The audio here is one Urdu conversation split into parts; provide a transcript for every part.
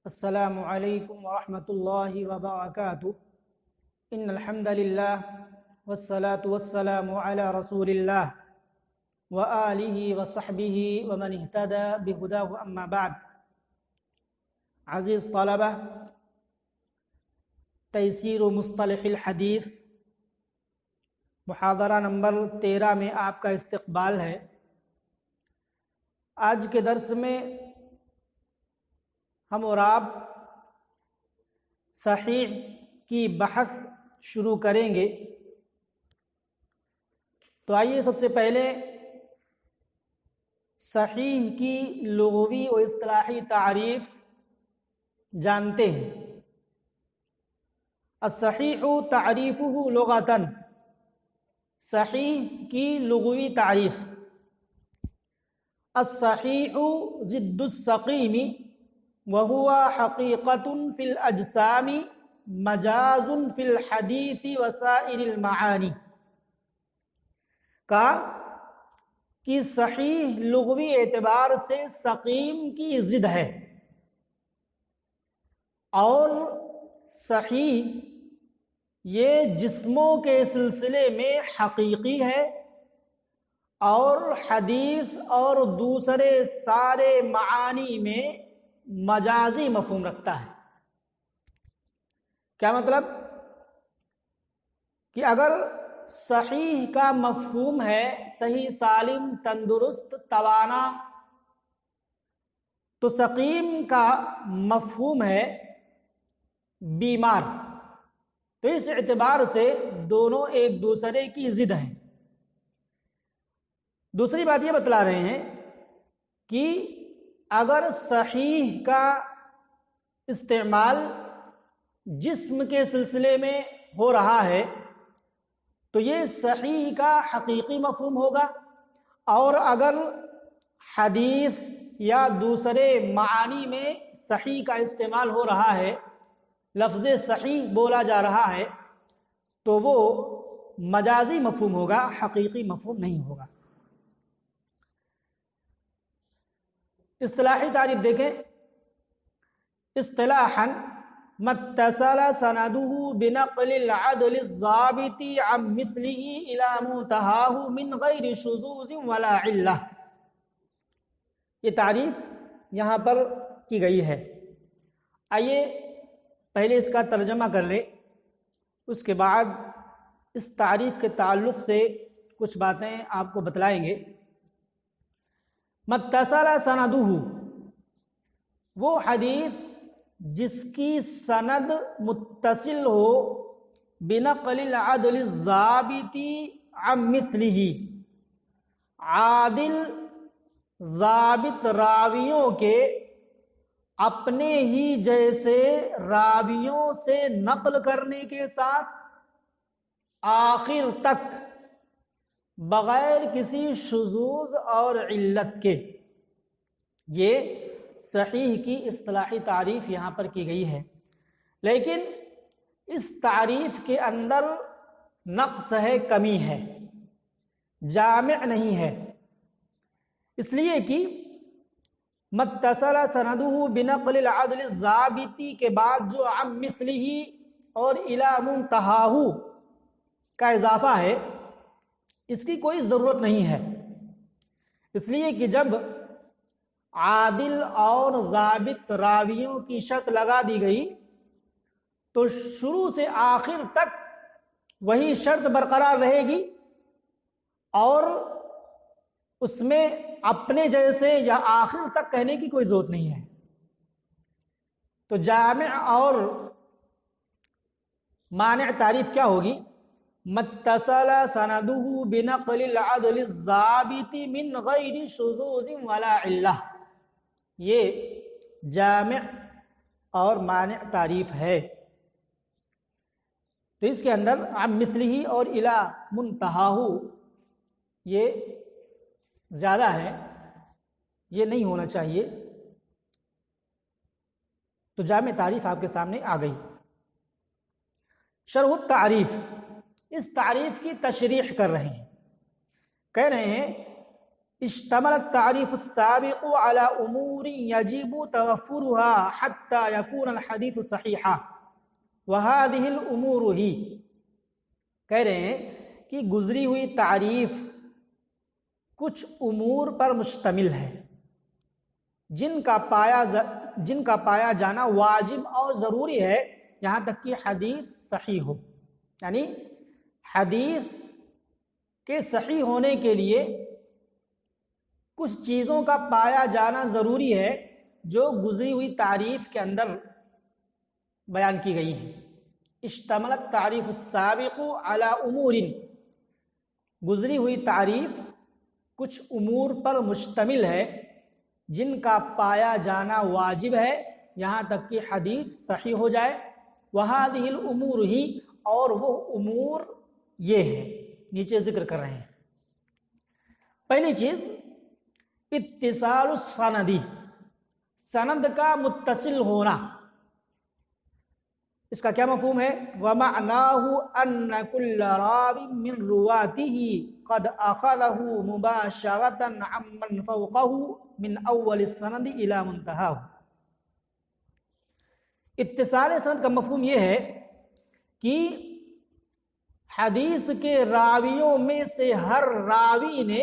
السلام علیکم ورحمۃ اللہ وبرکاتہ ان الحمد للہ والصلاة والسلام علی رسول اللہ وآلہ وصحبہ ومن اہتدى بہداہ اما بعد۔ عزیز طلبہ، تیسیر مصطلح الحدیث محاضرہ نمبر 13 میں آپ کا استقبال ہے۔ آج کے درس میں ہم اور آپ صحیح کی بحث شروع کریں گے۔ تو آئیے سب سے پہلے صحیح کی لغوی و اصطلاحی تعریف جانتے ہیں۔ الصحیح تعریفہ لغتاً، صحیح کی لغوی تعریف: الصحیح ضد السقیم وَهُوَ حَقِيقَةٌ فِي الْأَجْسَامِ مَجَازٌ فِي الْحَدِيثِ وَسَائِرِ الْمَعَانِ۔ کہا کہ صحیح لغوی اعتبار سے سقیم کی ضد ہے، اور صحیح یہ جسموں کے سلسلے میں حقیقی ہے، اور حدیث اور دوسرے سارے معانی میں مجازی مفہوم رکھتا ہے۔ کیا مطلب؟ کہ اگر صحیح کا مفہوم ہے صحیح، سالم، تندرست، توانا، تو سقیم کا مفہوم ہے بیمار۔ تو اس اعتبار سے دونوں ایک دوسرے کی ضد ہیں۔ دوسری بات یہ بتلا رہے ہیں کہ اگر صحیح کا استعمال جسم کے سلسلے میں ہو رہا ہے تو یہ صحیح کا حقیقی مفہوم ہوگا، اور اگر حدیث یا دوسرے معانی میں صحیح کا استعمال ہو رہا ہے، لفظ صحیح بولا جا رہا ہے، تو وہ مجازی مفہوم ہوگا، حقیقی مفہوم نہیں ہوگا۔ اصطلاحی تعریف دیکھیں: اصطلاحاً ما اتصل سندہ بنقل العدل الضابط عن مثلہ الى منتہاہ من غیر شذوذ ولا علہ۔ یہ تعریف یہاں پر کی گئی ہے۔ آئیے پہلے اس کا ترجمہ کر لیں، اس کے بعد اس تعریف کے تعلق سے کچھ باتیں آپ کو بتلائیں گے۔ متصل سندہ، وہ حدیث جس کی سند متصل ہو بنقل العدل الضابط عن مثلہ، عادل ضابط راویوں کے اپنے ہی جیسے راویوں سے نقل کرنے کے ساتھ آخر تک بغیر کسی شذوذ اور علت کے۔ یہ صحیح کی اصطلاحی تعریف یہاں پر کی گئی ہے، لیکن اس تعریف کے اندر نقص ہے، کمی ہے، جامع نہیں ہے۔ اس لیے کہ متصل سندہ بنقل العدل الضابط کے بعد جو عن مثلہ اور الی منتہاہ کا اضافہ ہے، اس کی کوئی ضرورت نہیں ہے۔ اس لیے کہ جب عادل اور ضابط راویوں کی شرط لگا دی گئی تو شروع سے آخر تک وہی شرط برقرار رہے گی، اور اس میں اپنے جیسے یا آخر تک کہنے کی کوئی ضرورت نہیں ہے۔ تو جامع اور مانع تعریف کیا ہوگی؟ متصل سندہ بنقل العدل الضابط من غیر شذوذ ولا علہ، یہ جامع اور مانع تعریف ہے۔ تو اس کے اندر عن مثلہ اور الی منتہاہ یہ زیادہ ہے، یہ نہیں ہونا چاہیے۔ تو جامع تعریف آپ کے سامنے آ گئی۔ شرح التعریف، اس تعریف کی تشریح کر رہے ہیں، کہہ رہے ہیں اشتمل التعریف السابق على امور يجب توفرها حتى يكون الحديث صحيحا وهذه الامور ہی، کہہ رہے ہیں کہ گزری ہوئی تعریف کچھ امور پر مشتمل ہے جن کا پایا جانا واجب اور ضروری ہے یہاں تک کہ حدیث صحیح ہو، یعنی حدیث کے صحیح ہونے کے لیے کچھ چیزوں کا پایا جانا ضروری ہے جو گزری ہوئی تعریف کے اندر بیان کی گئی ہیں۔ اشتملت تعریف السابق علی امور، گزری ہوئی تعریف کچھ امور پر مشتمل ہے جن کا پایا جانا واجب ہے یہاں تک کہ حدیث صحیح ہو جائے۔ وہذہ الامور ہی، اور وہ امور یہ ہیں، نیچے ذکر کر رہے ہیں۔ پہلی چیز اتصال السندی، سند کا متصل ہونا۔ اس کا کیا مفہوم ہے؟ وَمَعْنَاهُ أَنَّ كُلَّ رَاوٍ مِّن رُوَاتِهِ قَدْ أَخَذَهُ مُبَاشَرَةً عَمَّنْ فَوْقَهُ مِنْ أَوَّلِ السَّنَدِ إِلَى مُنْتَهَاهُ۔ اتصال سند کا مفہوم یہ ہے کہ حدیث کے راویوں میں سے ہر راوی نے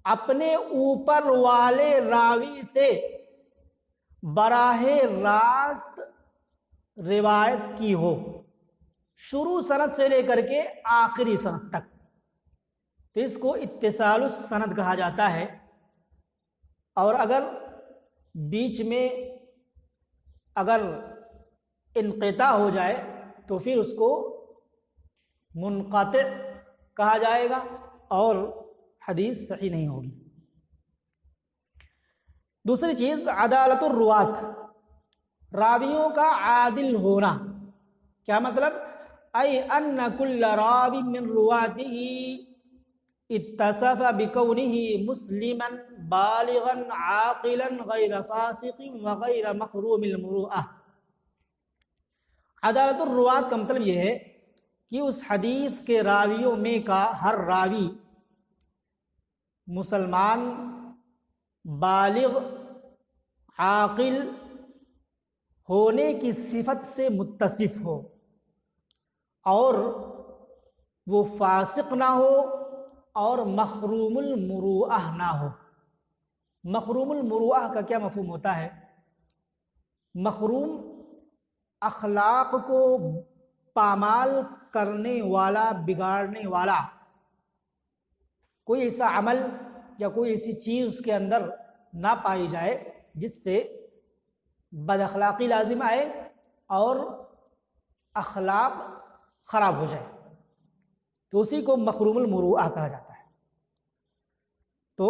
اپنے اوپر والے راوی سے براہ راست روایت کی ہو، شروع سند سے لے کر کے آخری سند تک، تو اس کو اتصال السند کہا جاتا ہے۔ اور اگر بیچ میں اگر انقطاع ہو جائے تو پھر اس کو منقطع کہا جائے گا اور حدیث صحیح نہیں ہوگی۔ دوسری چیز عدالت الروات، راویوں کا عادل ہونا۔ کیا مطلب؟ ای ان کل راوی من رواته اتصف بکونہ مسلما بالغا عاقلا غیر فاسق وغیر محروم المروءہ۔ عدالت الروات کا مطلب یہ ہے کہ اس حدیث کے راویوں میں کا ہر راوی مسلمان، بالغ، عاقل ہونے کی صفت سے متصف ہو اور وہ فاسق نہ ہو اور محروم المروءہ نہ ہو۔ محروم المروءہ کا کیا مفہوم ہوتا ہے؟ محروم اخلاق کو پامال کرنے والا، بگاڑنے والا، کوئی ایسا عمل یا کوئی ایسی چیز اس کے اندر نہ پائی جائے جس سے بد اخلاقی لازم آئے اور اخلاق خراب ہو جائے، تو اسی کو محروم المروءہ کہا جاتا ہے۔ تو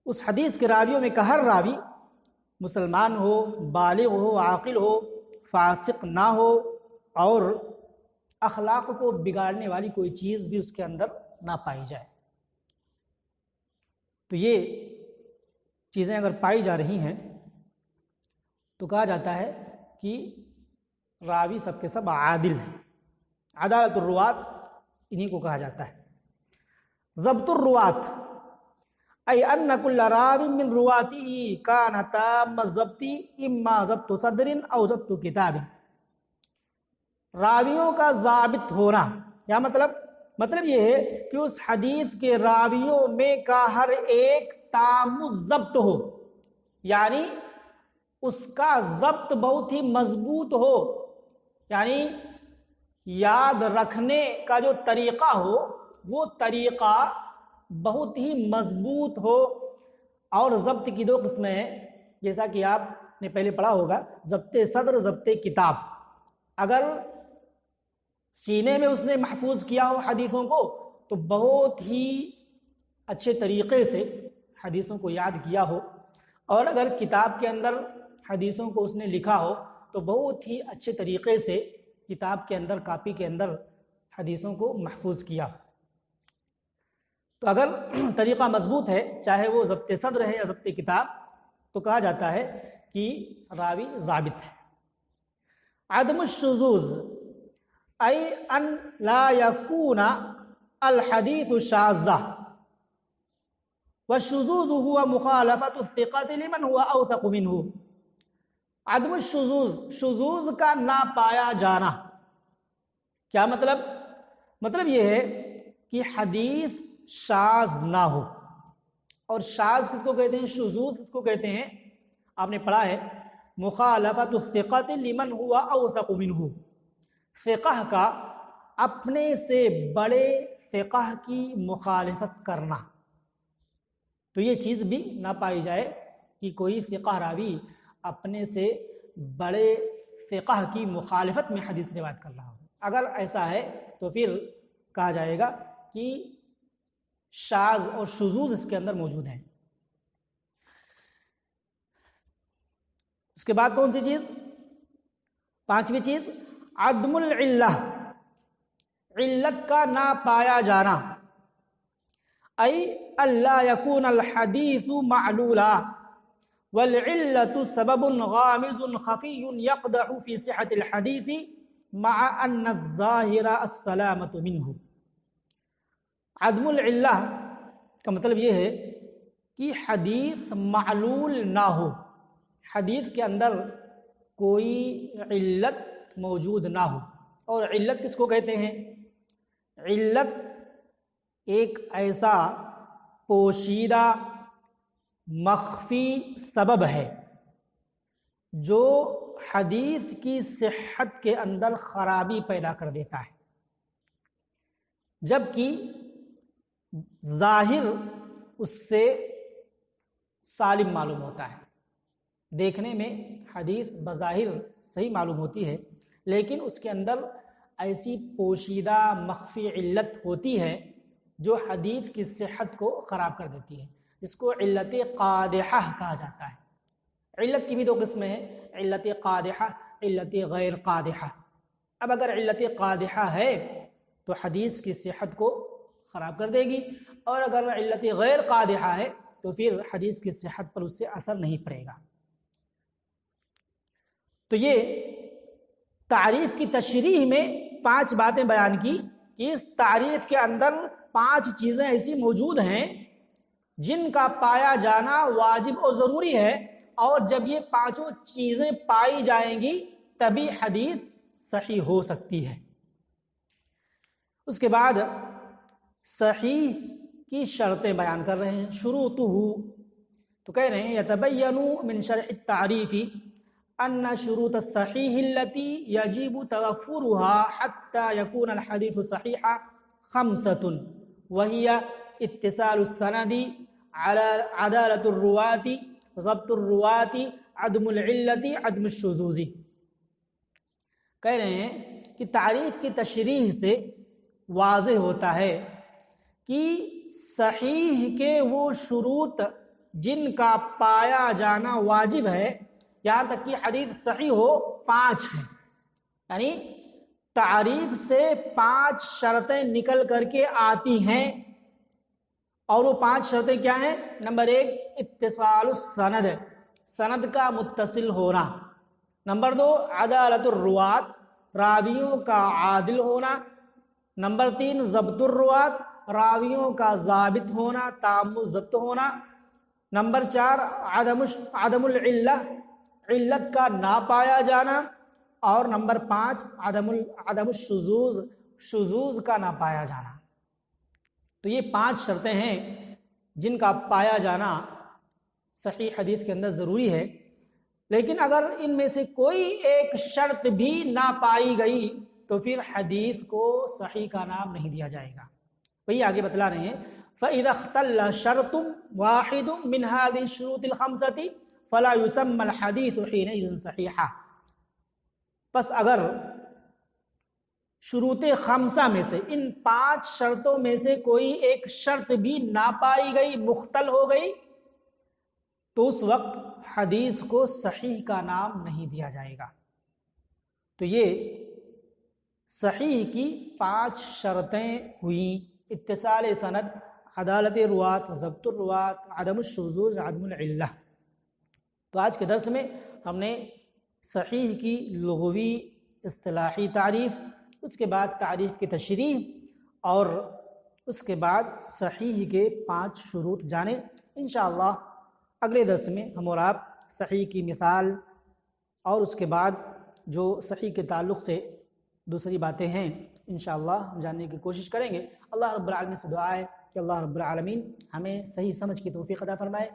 اس حدیث کے راویوں میں کا ہر راوی مسلمان ہو، بالغ ہو، عاقل ہو، فاسق نہ ہو اور اخلاق کو بگاڑنے والی کوئی چیز بھی اس کے اندر نہ پائی جائے۔ تو یہ چیزیں اگر پائی جا رہی ہیں تو کہا جاتا ہے کہ راوی سب کے سب عادل ہیں۔ عدالت الروات انہی کو کہا جاتا ہے۔ ضبط الروات ای ان کل راوی من رواته کان تام الضبط اما ضبط صدر او ضبط کتاب۔ راویوں کا ضابط ہونا کیا مطلب؟ مطلب یہ ہے کہ اس حدیث کے راویوں میں کا ہر ایک تام الضبط ہو، یعنی اس کا ضبط بہت ہی مضبوط ہو، یعنی یاد رکھنے کا جو طریقہ ہو وہ طریقہ بہت ہی مضبوط ہو۔ اور ضبط کی دو قسمیں ہیں، جیسا کہ آپ نے پہلے پڑھا ہوگا، ضبط صدر، ضبط کتاب۔ اگر سینے میں اس نے محفوظ کیا ہو حدیثوں کو تو بہت ہی اچھے طریقے سے حدیثوں کو یاد کیا ہو، اور اگر کتاب کے اندر حدیثوں کو اس نے لکھا ہو تو بہت ہی اچھے طریقے سے کتاب کے اندر، کاپی کے اندر حدیثوں کو محفوظ کیا۔ تو اگر طریقہ مضبوط ہے، چاہے وہ ضبط صدر ہے یا ضبط کتاب، تو کہا جاتا ہے کہ راوی ضابط ہے۔ عدم الشذوذ ای ان لا یکون الحدیث شاذا، والشذوذ هو مخالفة الثقة لمن هو أوثق منه. عدم الشذوذ، شذوذ کا نہ پایا جانا. کیا مطلب یہ ہے کہ حدیث شاذ نہ ہو. اور شاذ کس کو کہتے ہیں، شذوذ کس کو کہتے ہیں؟ آپ نے پڑھا ہے مخالفت الثقۃ لمن ہوا اوثق منہ، فقہ کا اپنے سے بڑے فقہ کی مخالفت کرنا. تو یہ چیز بھی نہ پائی جائے کہ کوئی فقہ راوی اپنے سے بڑے فقہ کی مخالفت میں حدیث روایت کر رہا ہو. اگر ایسا ہے تو پھر کہا جائے گا کہ شاذ اور شذوذ اس کے اندر موجود ہیں. اس کے بعد کون سی چیز؟ پانچویں چیز عدم العلہ، علت کا نہ پایا جانا. ای اللہ یکون الحدیث معلولا والعلت سبب غامض خفی یقدح فی صحت الحدیث مع ان الظاہر السلامت منہ. عدم العلہ کا مطلب یہ ہے کہ حدیث معلول نہ ہو، حدیث کے اندر کوئی علت موجود نہ ہو. اور علت کس کو کہتے ہیں؟ علت ایک ایسا پوشیدہ مخفی سبب ہے جو حدیث کی صحت کے اندر خرابی پیدا کر دیتا ہے، جبکہ ظاہر اس سے سالم معلوم ہوتا ہے. دیکھنے میں حدیث بظاہر صحیح معلوم ہوتی ہے، لیکن اس کے اندر ایسی پوشیدہ مخفی علت ہوتی ہے جو حدیث کی صحت کو خراب کر دیتی ہے، جس کو علت قادحہ کہا جاتا ہے. علت کی بھی دو قسمیں ہیں، علت قادحہ، علت غیر قادحہ. اب اگر علت قادحہ ہے تو حدیث کی صحت کو خراب کر دے گی، اور اگر علت غیر قادحہ ہے تو پھر حدیث کی صحت پر اس سے اثر نہیں پڑے گا. تو یہ تعریف کی تشریح میں 5 باتیں بیان کی کہ اس تعریف کے اندر 5 چیزیں ایسی موجود ہیں جن کا پایا جانا واجب اور ضروری ہے، اور جب یہ 5 چیزیں پائی جائیں گی تبھی حدیث صحیح ہو سکتی ہے. اس کے بعد صحیح کی شرطیں بیان کر رہے ہیں. شروطہ، تو کہہ رہے ہیں یتبین من شرح التعریف ان شروط الصحیح التي يجب توفرها حتى يكون الحديث صحيحا 5، وهي اتصال السند، عدالة الرواة، ضبط الرواة، عدم العلة، عدم الشذوذ. کہہ رہے ہیں کہ تعریف کی تشریح سے واضح ہوتا ہے کہ صحیح کے وہ شروط جن کا پایا جانا واجب ہے، یہاں تک کہ حدیث صحیح ہو، 5 ہیں. یعنی تعریف سے 5 شرطیں نکل کر کے آتی ہیں، اور وہ 5 شرطیں کیا ہیں؟ نمبر 1 اتصال السند، سند کا متصل ہونا. نمبر 2 عدالت الروات، راویوں کا عادل ہونا. نمبر 3 ضبط الروات، راویوں کا ضابط ہونا، تام ضبط ہونا. نمبر 4 عدم العلہ، علت کا نہ پایا جانا. اور نمبر 5 عدم الشذوذ، شذوذ کا نہ پایا جانا. تو یہ 5 شرطیں ہیں جن کا پایا جانا صحیح حدیث کے اندر ضروری ہے. لیکن اگر ان میں سے کوئی ایک شرط بھی نہ پائی گئی تو پھر حدیث کو صحیح کا نام نہیں دیا جائے گا. وہی آگے بتلا رہے ہیں فَإِذَا اخْتَلَّ شَرْطٌ وَاحِدٌ مِنْ هَذِهِ الشُّرُوطِ الْخَمْسَةِ فَلَا يُسَمَّى الْحَدِيثُ حِينَئِذٍ صَحِيحًا. پس اگر شروط 5 میں سے، ان 5 شرطوں میں سے کوئی ایک شرط بھی نہ پائی گئی، مختل ہو گئی، تو اس وقت حدیث کو صحیح کا نام نہیں دیا جائے گا. تو یہ صحیح کی 5 شرطیں ہوئیں: اتصال سند، عدالت روات، ضبط الروات، عدم الشذوذ، عدم العلہ. تو آج کے درس میں ہم نے صحیح کی لغوی اصطلاحی تعریف، اس کے بعد تعریف کی تشریح، اور اس کے بعد صحیح کے 5 شروط جانے. انشاءاللہ اگلے درس میں ہم اور آپ صحیح کی مثال اور اس کے بعد جو صحیح کے تعلق سے دوسری باتیں ہیں انشاءاللہ ہم جاننے کی کوشش کریں گے۔ اللہ رب العالمین سے دعا ہے کہ اللہ رب العالمین ہمیں صحیح سمجھ کی توفیق عطا فرمائے۔